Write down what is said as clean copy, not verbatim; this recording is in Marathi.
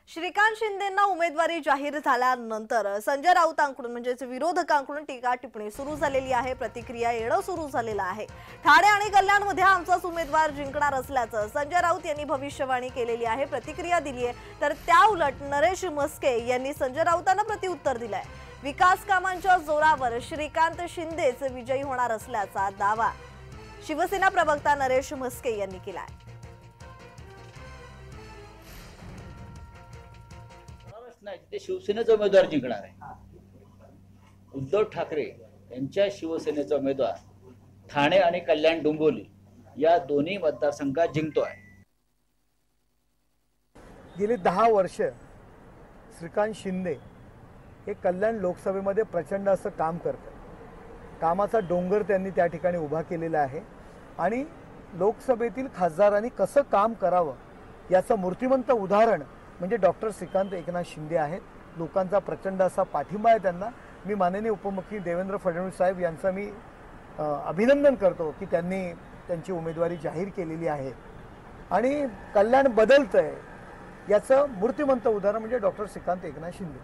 श्रीकांत शिंदेंना उमेदवारी जाहीर झाल्यानंतर संजय राऊतांकडून म्हणजेच विरोधकांकडून टीका टिप्पणी सुरू झालेली आहे। प्रतिक्रिया येणं सुरू झालेलं आहे। ठाणे आणि कल्याणमध्ये आमचाच उमेदवार जिंकणार असल्याचं संजय राऊत यांनी भविष्यवाणी केलेली आहे, प्रतिक्रिया दिली आहे। तर त्या उलट नरेश म्हस्के यांनी संजय राऊतांना प्रत्युत्तर दिलंय। विकास कामांच्या जोरावर श्रीकांत शिंदेच विजयी होणार असल्याचा दावा शिवसेना प्रवक्ता नरेश म्हस्के यांनी केलाय। नाही, ते शिवसेनेचा उमेदवार जिंकणार आहे। उद्धव ठाकरे यांच्या शिवसेनेचा उमेदवार ठाणे आणि कल्याण डोंबिवली या दोन्ही मतदारसंघात जिंकतोय। गेली 10 वर्ष श्रीकांत शिंदे हे कल्याण लोकसभेमध्ये प्रचंड असं काम करतात। कामाचा डोंगर त्यांनी त्या ठिकाणी उभा केलेला आहे आणि लोकसभेतील खासदारांनी कसं काम करावं याचं मूर्तिमंत उदाहरण म्हणजे डॉक्टर श्रीकांत एकनाथ शिंदे आहेत। लोकांचा प्रचंड असा पाठिंबा आहे त्यांना। मी माननीय उपमुख्यमंत्री देवेंद्र फडणवीस साहेब यांचं मी अभिनंदन करतो की त्यांनी त्यांची उमेदवारी जाहीर केलेली आहे आणि कल्याण बदलतंय याचं मूर्तिमंत उदाहरण म्हणजे डॉक्टर श्रीकांत एकनाथ शिंदे।